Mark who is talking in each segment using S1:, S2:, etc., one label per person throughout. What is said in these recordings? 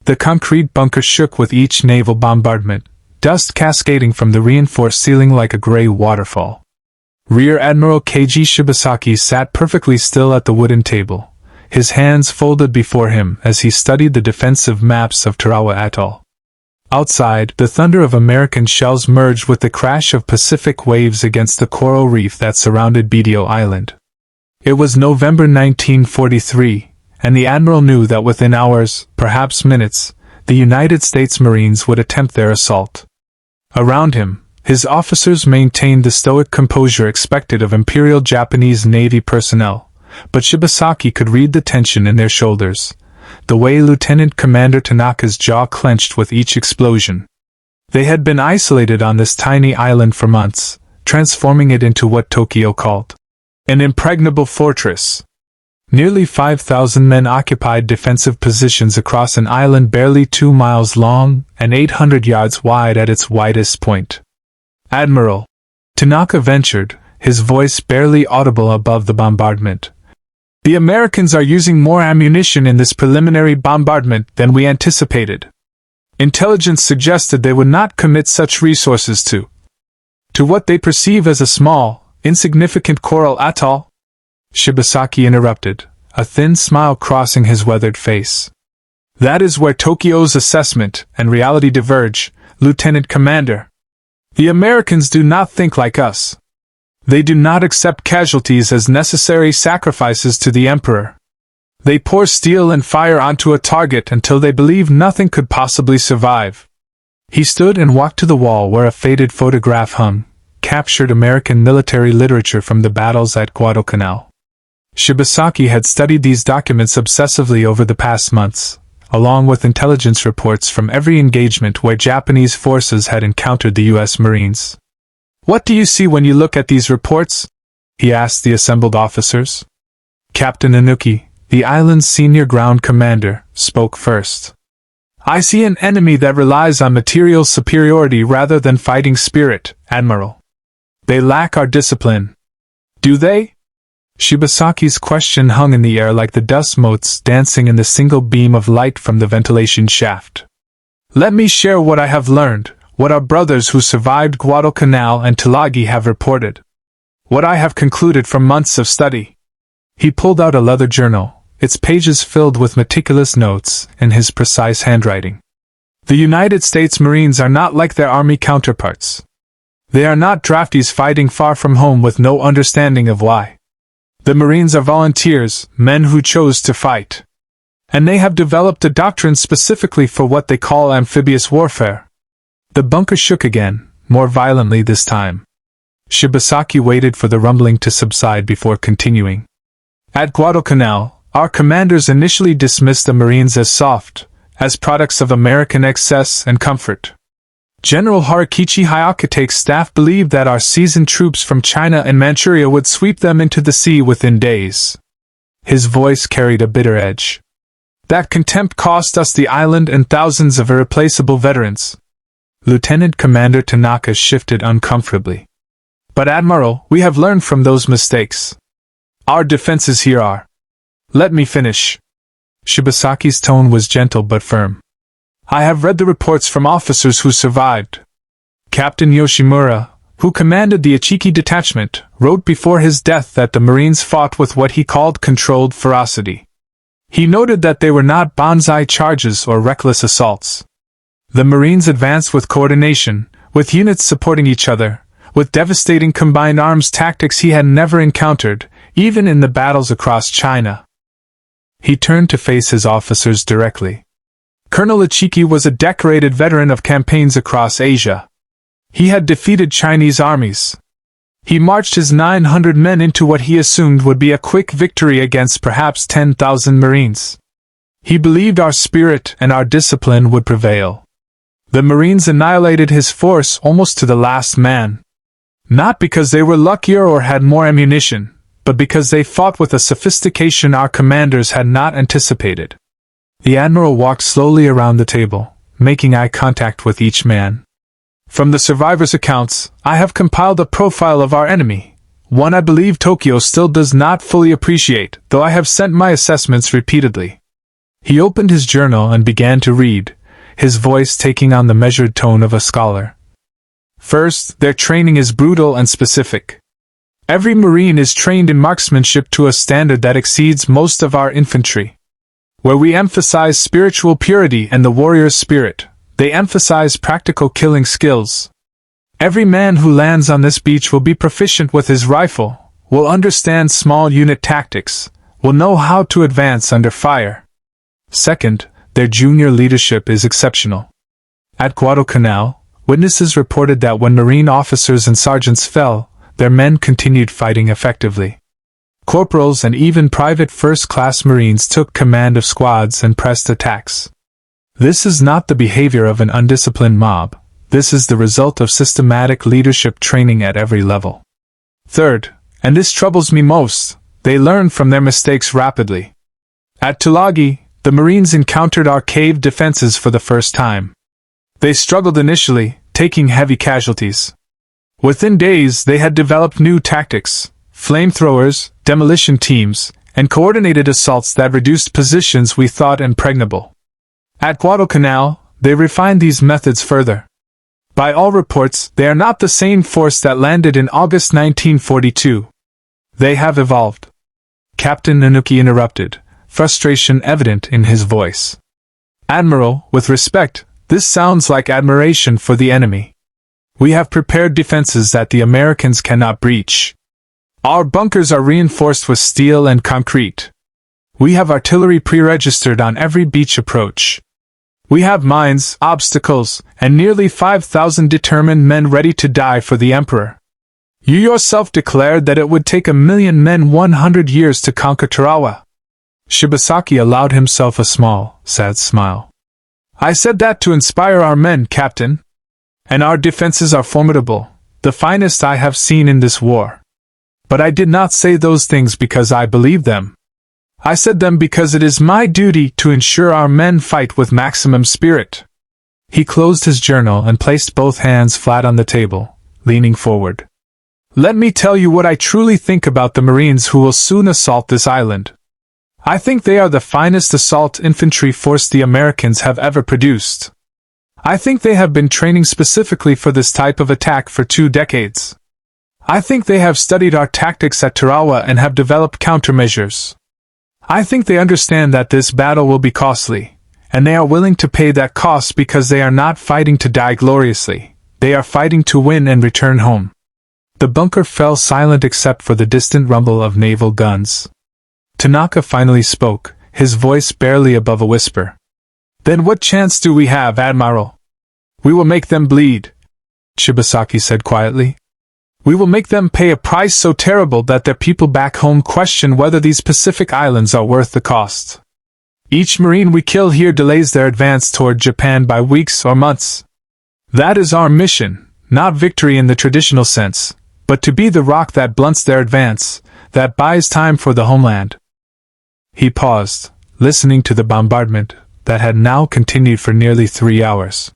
S1: The concrete bunker shook with each naval bombardment, dust cascading from the reinforced ceiling like a gray waterfall. Rear Admiral Keiji Shibasaki sat perfectly still at the wooden table, his hands folded before him as he studied the defensive maps of Tarawa Atoll. Outside, the thunder of American shells merged with the crash of Pacific waves against the coral reef that surrounded Bidio Island. It was November 1943, and the Admiral knew that within hours, perhaps minutes, the United States Marines would attempt their assault. Around him, his officers maintained the stoic composure expected of Imperial Japanese Navy personnel, but Shibasaki could read the tension in their shoulders, the way Lieutenant Commander Tanaka's jaw clenched with each explosion. They had been isolated on this tiny island for months, transforming it into what Tokyo called an impregnable fortress. Nearly 5,000 men occupied defensive positions across an island barely 2 miles long and 800 yards wide at its widest point. "Admiral," Tanaka ventured, his voice barely audible above the bombardment. "The Americans are using more ammunition in this preliminary bombardment than we anticipated. Intelligence suggested they would not commit such resources to what they perceive as a small, insignificant coral atoll." Shibasaki interrupted, a thin smile crossing his weathered face. "That is where Tokyo's assessment and reality diverge, Lieutenant Commander. The Americans do not think like us. They do not accept casualties as necessary sacrifices to the Emperor. They pour steel and fire onto a target until they believe nothing could possibly survive." He stood and walked to the wall where a faded photograph hung, captured American military literature from the battles at Guadalcanal. Shibasaki had studied these documents obsessively over the past months, along with intelligence reports from every engagement where Japanese forces had encountered the U.S. Marines. "What do you see when you look at these reports?" he asked the assembled officers. Captain Inuki, the island's senior ground commander, spoke first. "I see an enemy that relies on material superiority rather than fighting spirit, Admiral. They lack our discipline." "Do they?" Shibasaki's question hung in the air like the dust motes dancing in the single beam of light from the ventilation shaft. "Let me share what I have learned, what our brothers who survived Guadalcanal and Tulagi have reported. What I have concluded from months of study." He pulled out a leather journal, its pages filled with meticulous notes in his precise handwriting. "The United States Marines are not like their Army counterparts. They are not draftees fighting far from home with no understanding of why. The Marines are volunteers, men who chose to fight. And they have developed a doctrine specifically for what they call amphibious warfare." The bunker shook again, more violently this time. Shibasaki waited for the rumbling to subside before continuing. "At Guadalcanal, our commanders initially dismissed the Marines as soft, as products of American excess and comfort. General Harakichi Hayakate's staff believed that our seasoned troops from China and Manchuria would sweep them into the sea within days." His voice carried a bitter edge. "That contempt cost us the island and thousands of irreplaceable veterans." Lieutenant Commander Tanaka shifted uncomfortably. "But Admiral, we have learned from those mistakes. Our defenses here are—" "Let me finish." Shibasaki's tone was gentle but firm. "I have read the reports from officers who survived. Captain Yoshimura, who commanded the Ichiki detachment, wrote before his death that the Marines fought with what he called controlled ferocity. He noted that they were not banzai charges or reckless assaults. The Marines advanced with coordination, with units supporting each other, with devastating combined arms tactics he had never encountered, even in the battles across China." He turned to face his officers directly. Colonel Ichiki was a decorated veteran of campaigns across Asia. He had defeated Chinese armies. He marched his 900 men into what he assumed would be a quick victory against perhaps 10,000 Marines. He believed our spirit and our discipline would prevail. The Marines annihilated his force almost to the last man. Not because they were luckier or had more ammunition, but because they fought with a sophistication our commanders had not anticipated. The Admiral walked slowly around the table, making eye contact with each man. "From the survivors' accounts, I have compiled a profile of our enemy, one I believe Tokyo still does not fully appreciate, though I have sent my assessments repeatedly. He opened his journal and began to read, his voice taking on the measured tone of a scholar. First, their training is brutal and specific. Every Marine is trained in marksmanship to a standard that exceeds most of our infantry. Where we emphasize spiritual purity and the warrior's spirit, they emphasize practical killing skills. Every man who lands on this beach will be proficient with his rifle, will understand small unit tactics, will know how to advance under fire. Second, their junior leadership is exceptional. At Guadalcanal, witnesses reported that when Marine officers and sergeants fell, their men continued fighting effectively. Corporals and even private first-class Marines took command of squads and pressed attacks. This is not the behavior of an undisciplined mob. This is the result of systematic leadership training at every level. Third, and this troubles me most, they learn from their mistakes rapidly. At Tulagi, the Marines encountered our cave defenses for the first time. They struggled initially, taking heavy casualties. Within days, they had developed new tactics, flamethrowers, demolition teams, and coordinated assaults that reduced positions we thought impregnable. At Guadalcanal, they refined these methods further. By all reports, they are not the same force that landed in August 1942. They have evolved. Captain Nanuki interrupted, frustration evident in his voice. Admiral, with respect, this sounds like admiration for the enemy. We have prepared defenses that the Americans cannot breach. Our bunkers are reinforced with steel and concrete. We have artillery pre-registered on every beach approach. We have mines, obstacles, and nearly 5,000 determined men ready to die for the Emperor. You yourself declared that it would take 1,000,000 men 100 years to conquer Tarawa. Shibasaki allowed himself a small, sad smile. I said that to inspire our men, Captain. And our defenses are formidable, the finest I have seen in this war. But I did not say those things because I believe them. I said them because it is my duty to ensure our men fight with maximum spirit. He closed his journal and placed both hands flat on the table, leaning forward. Let me tell you what I truly think about the Marines who will soon assault this island. I think they are the finest assault infantry force the Americans have ever produced. I think they have been training specifically for this type of attack for 2 decades. I think they have studied our tactics at Tarawa and have developed countermeasures. I think they understand that this battle will be costly, and they are willing to pay that cost because they are not fighting to die gloriously. They are fighting to win and return home. The bunker fell silent except for the distant rumble of naval guns. Tanaka finally spoke, his voice barely above a whisper. Then what chance do we have, Admiral? We will make them bleed, Shibasaki said quietly. We will make them pay a price so terrible that their people back home question whether these Pacific islands are worth the cost. Each Marine we kill here delays their advance toward Japan by weeks or months. That is our mission, not victory in the traditional sense, but to be the rock that blunts their advance, that buys time for the homeland. He paused, listening to the bombardment that had now continued for nearly 3 hours.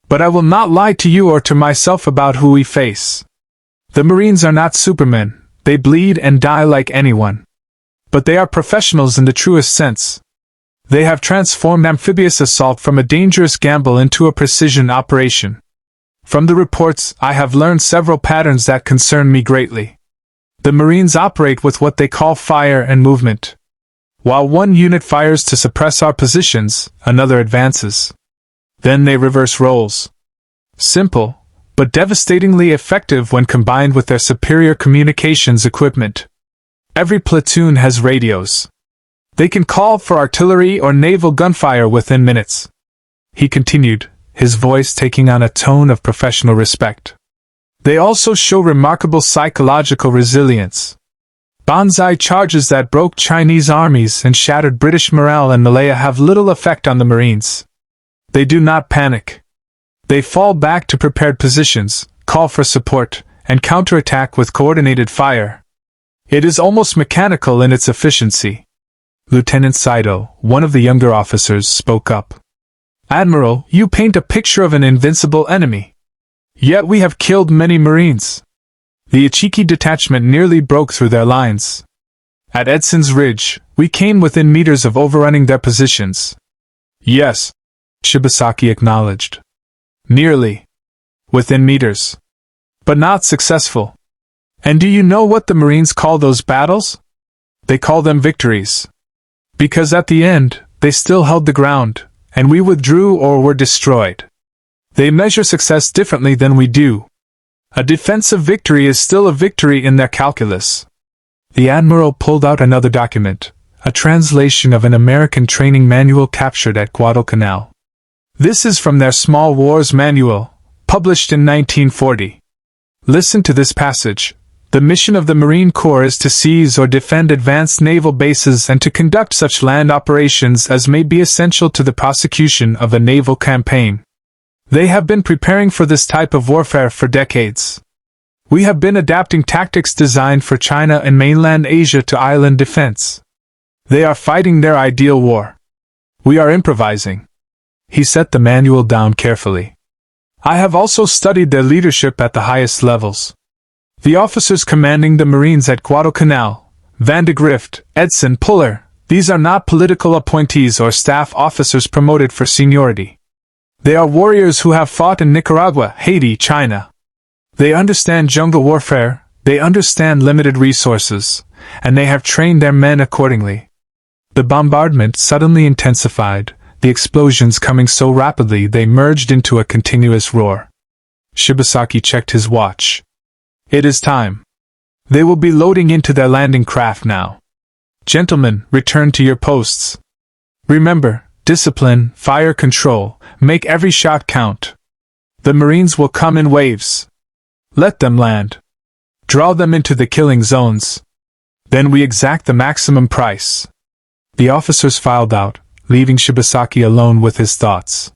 S1: But I will not lie to you or to myself about who we face. The Marines are not supermen, they bleed and die like anyone. But they are professionals in the truest sense. They have transformed amphibious assault from a dangerous gamble into a precision operation. From the reports, I have learned several patterns that concern me greatly. The Marines operate with what they call fire and movement. While one unit fires to suppress our positions, another advances. Then they reverse roles. Simple, but devastatingly effective when combined with their superior communications equipment. Every platoon has radios. They can call for artillery or naval gunfire within minutes. He continued, his voice taking on a tone of professional respect. They also show remarkable psychological resilience. Banzai charges that broke Chinese armies and shattered British morale in Malaya have little effect on the Marines. They do not panic. They fall back to prepared positions, call for support, and counterattack with coordinated fire. It is almost mechanical in its efficiency. Lieutenant Saito, one of the younger officers, spoke up. Admiral, you paint a picture of an invincible enemy. Yet we have killed many Marines. The Ichiki detachment nearly broke through their lines. At Edson's Ridge, we came within meters of overrunning their positions. Yes, Shibasaki acknowledged. Nearly. Within meters. But not successful. And do you know what the Marines call those battles? They call them victories. Because at the end, they still held the ground, and we withdrew or were destroyed. They measure success differently than we do. A defensive victory is still a victory in their calculus. The Admiral pulled out another document, a translation of an American training manual captured at Guadalcanal. This is from their Small Wars Manual, published in 1940. Listen to this passage. The mission of the Marine Corps is to seize or defend advanced naval bases and to conduct such land operations as may be essential to the prosecution of a naval campaign. They have been preparing for this type of warfare for decades. We have been adapting tactics designed for China and mainland Asia to island defense. They are fighting their ideal war. We are improvising. He set the manual down carefully. I have also studied their leadership at the highest levels. The officers commanding the Marines at Guadalcanal, Van de Grift, Edson, Puller, these are not political appointees or staff officers promoted for seniority. They are warriors who have fought in Nicaragua, Haiti, China. They understand jungle warfare, they understand limited resources, and they have trained their men accordingly. The bombardment suddenly intensified, the explosions coming so rapidly they merged into a continuous roar. Shibasaki checked his watch. It is time. They will be loading into their landing craft now. Gentlemen, return to your posts. Remember, discipline, fire control, make every shot count. The Marines will come in waves. Let them land. Draw them into the killing zones. Then we exact the maximum price. The officers filed out, leaving Shibasaki alone with his thoughts.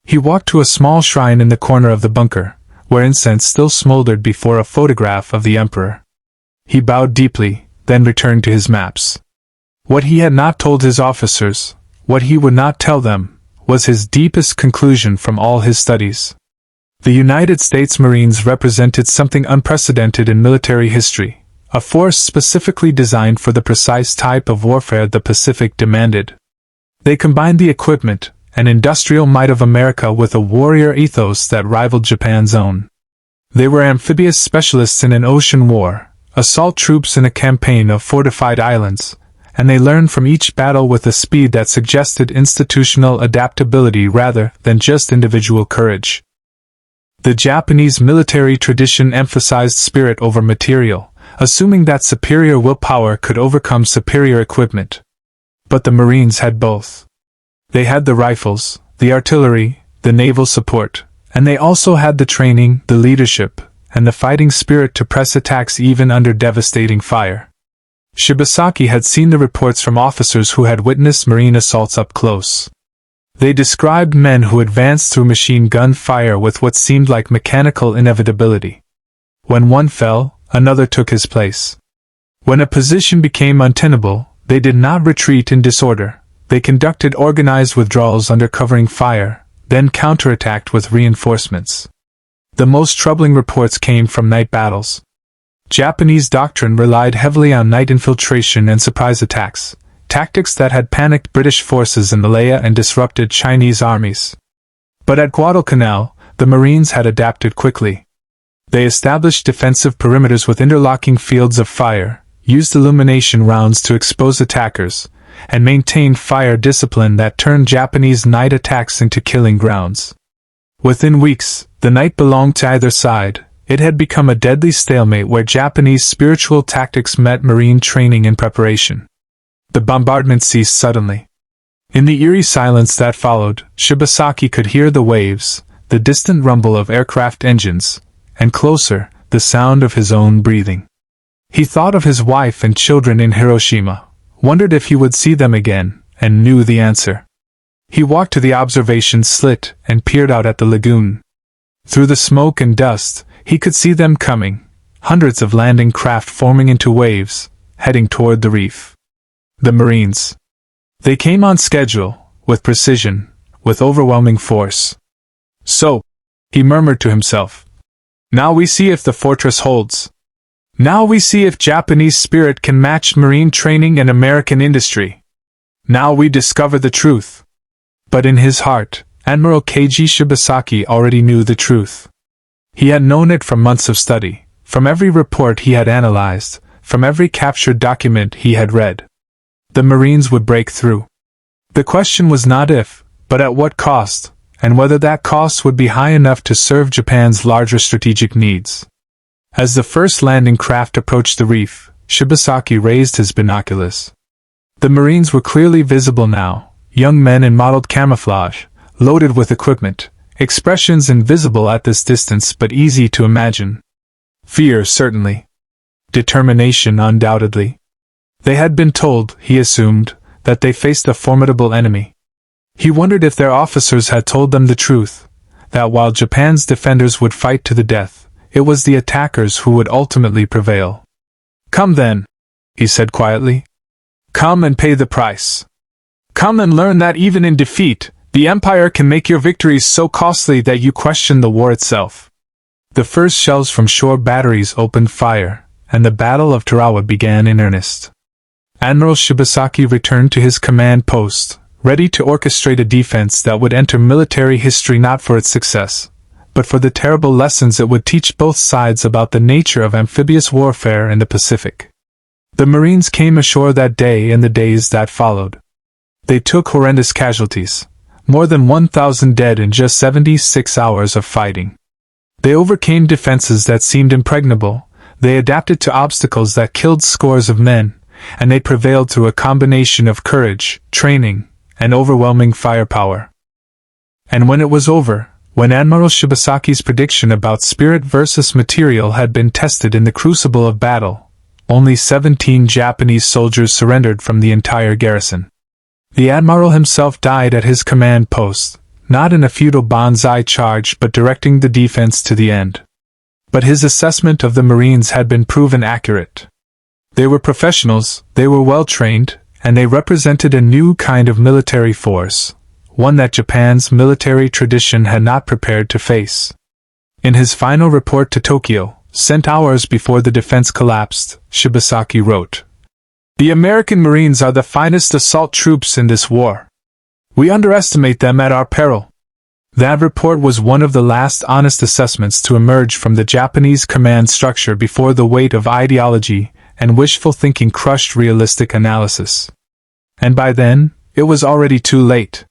S1: He walked to a small shrine in the corner of the bunker, where incense still smoldered before a photograph of the Emperor. He bowed deeply, then returned to his maps. What he had not told his officers, what he would not tell them, was his deepest conclusion from all his studies. The United States Marines represented something unprecedented in military history, a force specifically designed for the precise type of warfare the Pacific demanded. They combined the equipment and industrial might of America with a warrior ethos that rivaled Japan's own. They were amphibious specialists in an ocean war, assault troops in a campaign of fortified islands, and they learned from each battle with a speed that suggested institutional adaptability rather than just individual courage. The Japanese military tradition emphasized spirit over material, assuming that superior willpower could overcome superior equipment. But the Marines had both. They had the rifles, the artillery, the naval support, and they also had the training, the leadership, and the fighting spirit to press attacks even under devastating fire. Shibasaki had seen the reports from officers who had witnessed Marine assaults up close. They described men who advanced through machine gun fire with what seemed like mechanical inevitability. When one fell, another took his place. When a position became untenable, they did not retreat in disorder. They conducted organized withdrawals under covering fire, then counterattacked with reinforcements. The most troubling reports came from night battles. Japanese doctrine relied heavily on night infiltration and surprise attacks, tactics that had panicked British forces in Malaya and disrupted Chinese armies. But at Guadalcanal, the Marines had adapted quickly. They established defensive perimeters with interlocking fields of fire, used illumination rounds to expose attackers, and maintained fire discipline that turned Japanese night attacks into killing grounds. Within weeks, the night belonged to either side. It had become a deadly stalemate where Japanese spiritual tactics met Marine training and preparation. The bombardment ceased suddenly. In the eerie silence that followed, Shibasaki could hear the waves, the distant rumble of aircraft engines, and closer, the sound of his own breathing. He thought of his wife and children in Hiroshima, wondered if he would see them again, and knew the answer. He walked to the observation slit and peered out at the lagoon. Through the smoke and dust, he could see them coming, hundreds of landing craft forming into waves, heading toward the reef. The Marines. They came on schedule, with precision, with overwhelming force. So, he murmured to himself, now we see if the fortress holds. Now we see if Japanese spirit can match Marine training and American industry. Now we discover the truth. But in his heart, Admiral Keiji Shibasaki already knew the truth. He had known it from months of study, from every report he had analyzed, from every captured document he had read. The Marines would break through. The question was not if, but at what cost, and whether that cost would be high enough to serve Japan's larger strategic needs. As the first landing craft approached the reef, Shibasaki raised his binoculars. The Marines were clearly visible now, young men in mottled camouflage, loaded with equipment, expressions invisible at this distance but easy to imagine. Fear, certainly. Determination, undoubtedly. They had been told, he assumed, that they faced a formidable enemy. He wondered if their officers had told them the truth, that while Japan's defenders would fight to the death, it was the attackers who would ultimately prevail. "Come then," he said quietly. "Come and pay the price. Come and learn that even in defeat, the Empire can make your victories so costly that you question the war itself." The first shells from shore batteries opened fire, and the Battle of Tarawa began in earnest. Admiral Shibasaki returned to his command post, ready to orchestrate a defense that would enter military history not for its success, but for the terrible lessons it would teach both sides about the nature of amphibious warfare in the Pacific. The Marines came ashore that day and the days that followed. They took horrendous casualties, more than 1,000 dead in just 76 hours of fighting. They overcame defenses that seemed impregnable, they adapted to obstacles that killed scores of men, and they prevailed through a combination of courage, training, and overwhelming firepower. And when it was over, when Admiral Shibasaki's prediction about spirit versus material had been tested in the crucible of battle, only 17 Japanese soldiers surrendered from the entire garrison. The Admiral himself died at his command post, not in a futile banzai charge but directing the defense to the end. But his assessment of the Marines had been proven accurate. They were professionals, they were well-trained, and they represented a new kind of military force, one that Japan's military tradition had not prepared to face. In his final report to Tokyo, sent hours before the defense collapsed, Shibasaki wrote, "The American Marines are the finest assault troops in this war. We underestimate them at our peril." That report was one of the last honest assessments to emerge from the Japanese command structure before the weight of ideology and wishful thinking crushed realistic analysis. And by then, it was already too late.